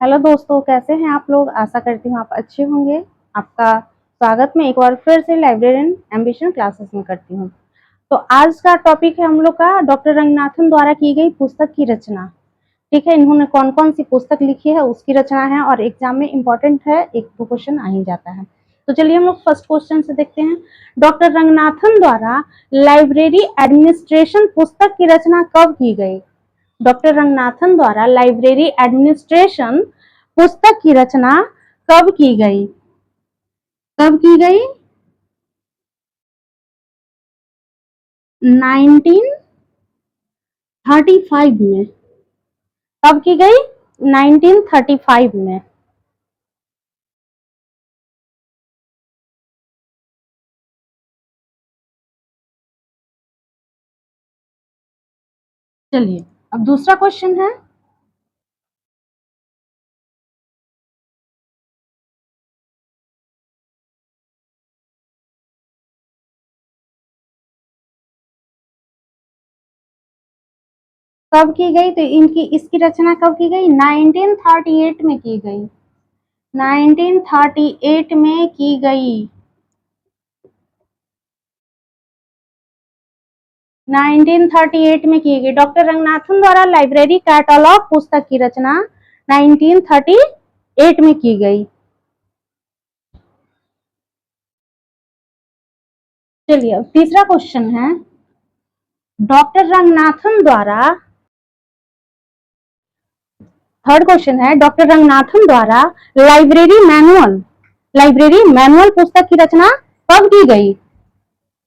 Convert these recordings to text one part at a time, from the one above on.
Hello दोस्तों, कैसे हैं आप लोग। आशा करती हूँ आप अच्छे होंगे। आपका स्वागत मैं एक बार फिर से लाइब्रेरियन एम्बिशन क्लासेस में करती हूँ। तो आज का टॉपिक है हम लोग का डॉक्टर रंगनाथन द्वारा की गई पुस्तक की रचना। ठीक है, इन्होंने कौन कौन सी पुस्तक लिखी है उसकी रचना है और एग्जाम में इम्पोर्टेंट है, एक दो क्वेश्चन आ ही जाता है। तो चलिए हम लोग फर्स्ट क्वेश्चन से देखते हैं। डॉक्टर रंगनाथन द्वारा लाइब्रेरी एडमिनिस्ट्रेशन पुस्तक की रचना कब की गई। डॉक्टर रंगनाथन द्वारा लाइब्रेरी एडमिनिस्ट्रेशन पुस्तक की रचना कब की गई। कब की गई? 1935 में। कब की गई? 1935 में। चलिए अब दूसरा क्वेश्चन है। कब की गई? तो इसकी रचना कब की गई? 1938 में की गई। 1938 में की गई। 1938 में की गई। डॉक्टर रंगनाथन द्वारा लाइब्रेरी कैटलॉग पुस्तक की रचना 1938 में की गई। चलिए अब तीसरा क्वेश्चन है। डॉक्टर रंगनाथन द्वारा थर्ड क्वेश्चन है, डॉक्टर रंगनाथन द्वारा लाइब्रेरी मैनुअल पुस्तक की रचना कब की गई।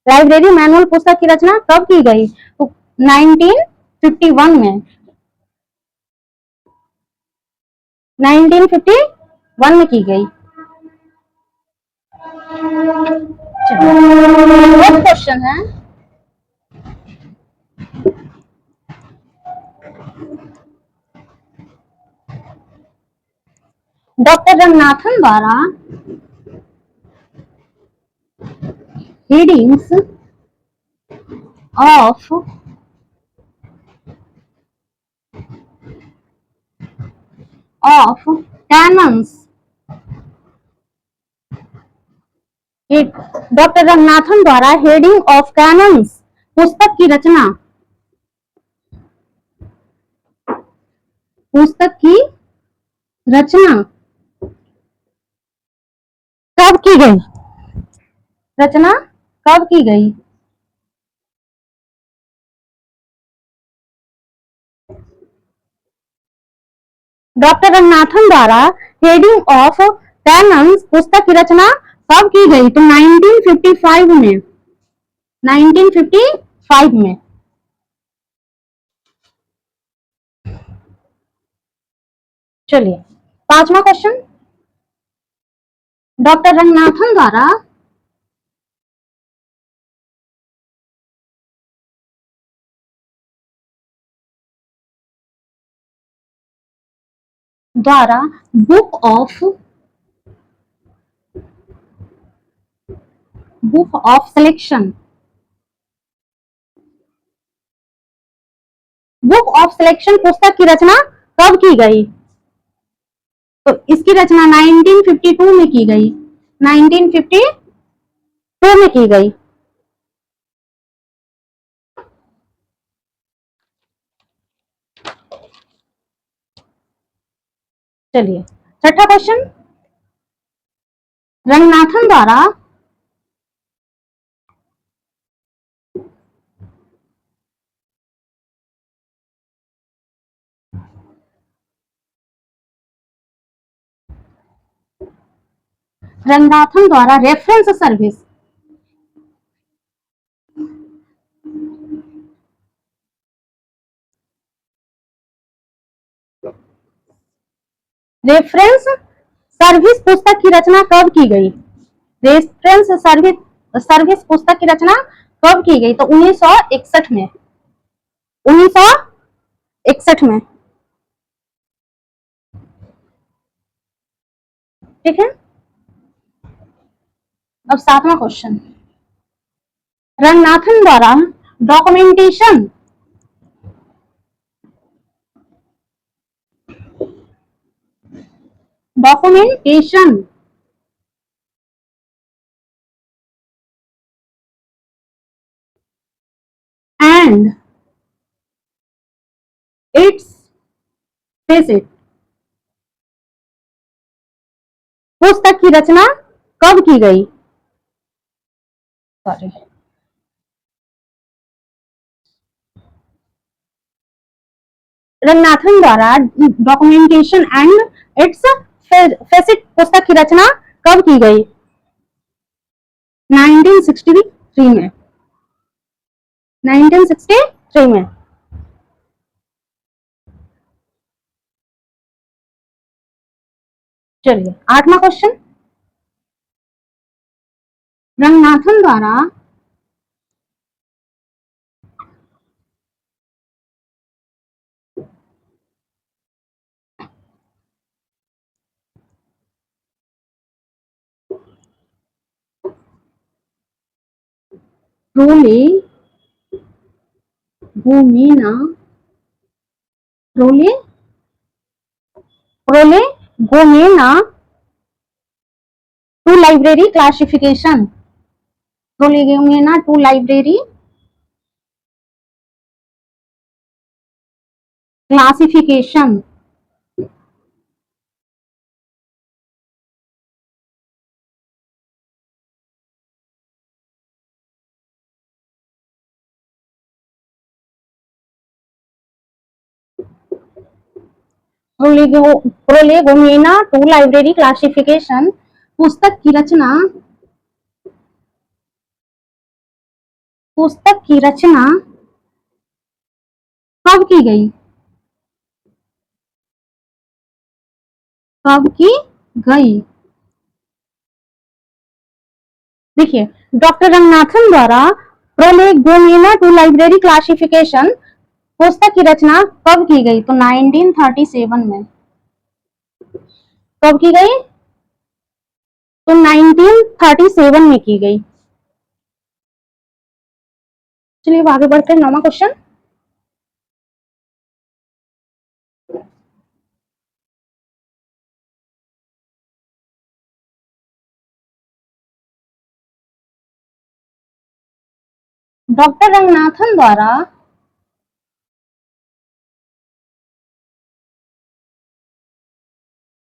लाइब्रेरी मैनुअल पुस्तक की रचना कब की गई? तो 1951 में। 1951 में की गई। नेक्स्ट क्वेश्चन है। डॉक्टर रंगनाथन द्वारा headings of canons। Doctor Ranganathan द्वारा हेडिंग ऑफ कैनन्स पुस्तक की रचना कब की गई? रचना कब की गई? डॉक्टर रंगनाथन द्वारा हेडिंग ऑफ कैनन्स पुस्तक की रचना कब की गई? तो 1955 में। 1955 में। चलिए पांचवा क्वेश्चन। डॉक्टर रंगनाथन द्वारा बुक ऑफ सिलेक्शन पुस्तक की रचना कब की गई? तो इसकी रचना 1952 में की गई। 1952 में की गई। चलिए छठा क्वेश्चन। रंगनाथन द्वारा रेफरेंस सर्विस पुस्तक की रचना कब की गई? रेफरेंस सर्विस पुस्तक की रचना कब की गई? तो 1961 में। 1961 में। ठीक है। अब सातवां क्वेश्चन। रंगनाथन द्वारा documentation documentation and it's facet, पुस्तक की रचना कब की गई? सॉरी, रंगनाथन द्वारा डॉक्यूमेंटेशन एंड इट्स फेसिट पुस्तक की रचना कब की गई? 1963 में। 1963 में। चलिए 8वां क्वेश्चन, रंगनाथन द्वारा prolegomena prolegomena prolegomena to library classification, prolegomena to library classification, prolegomena to library classification पुस्तक की रचना कब की गई? कब की गई? देखिए, डॉक्टर रंगनाथन द्वारा प्रोलेगोमेना टू लाइब्रेरी क्लासिफिकेशन पुस्तक की रचना कब की गई? तो 1937 में। कब की गई? तो 1937 में की गई। चलिए आगे बढ़ते हैं, 9वां क्वेश्चन, डॉक्टर रंगनाथन द्वारा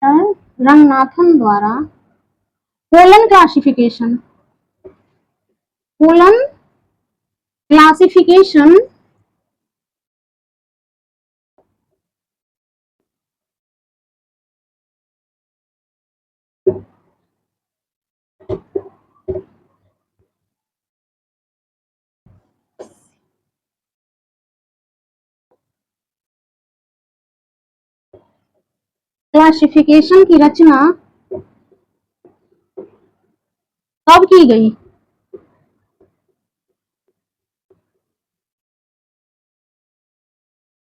रंगनाथन द्वारा colon classification colon classification classification की रचना कब की गई?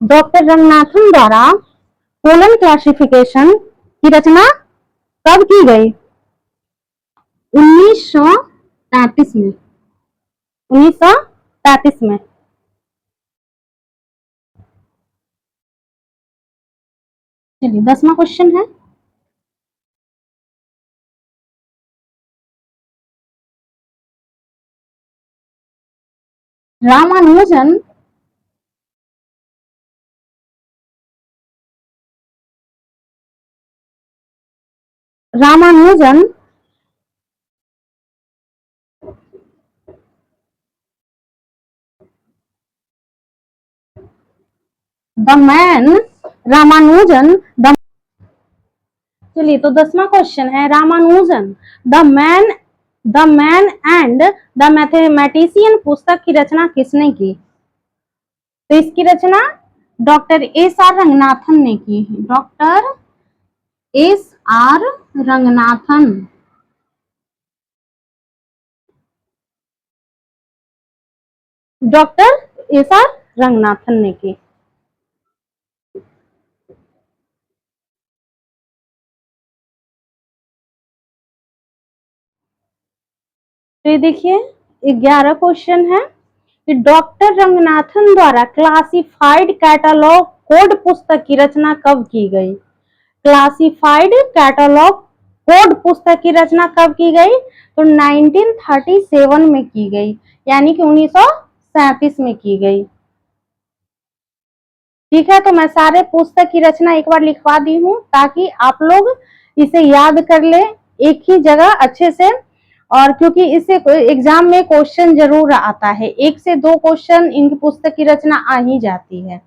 डॉक्टर रंगनाथन द्वारा कोलन क्लासिफिकेशन की रचना कब की गई? 1933 में। 1933 में। चलिए 10वां क्वेश्चन है, Ramanujan Ramanujan the man Ramanujan the चलिए तो 10वां क्वेश्चन है, Ramanujan the man and the mathematician पुस्तक की रचना किसने की? तो इसकी रचना डॉक्टर एस आर रंगनाथन ने की है। Doctor S R Ranganathan. Doctor S R Ranganathan ने की। तो ये देखिए 11 क्वेश्चन है कि डॉक्टर रंगनाथन द्वारा क्लासिफाइड कैटलॉग कोड पुस्तक की रचना कब की गई? क्लासिफाइड कैटलॉग कोड पुस्तक की रचना कब की गई? तो 1937 में की गई, यानी कि 1937 में की गई। ठीक है, तो मैं सारे पुस्तक की रचना एक बार लिखवा दी हूँ ताकि आप लोग इसे याद कर ले एक ही जगह अच्छे से, और क्योंकि इससे एग्जाम में क्वेश्चन जरूर आता है, 1 से 2 क्वेश्चन इनकी पुस्तक की रचना आ ही जाती है।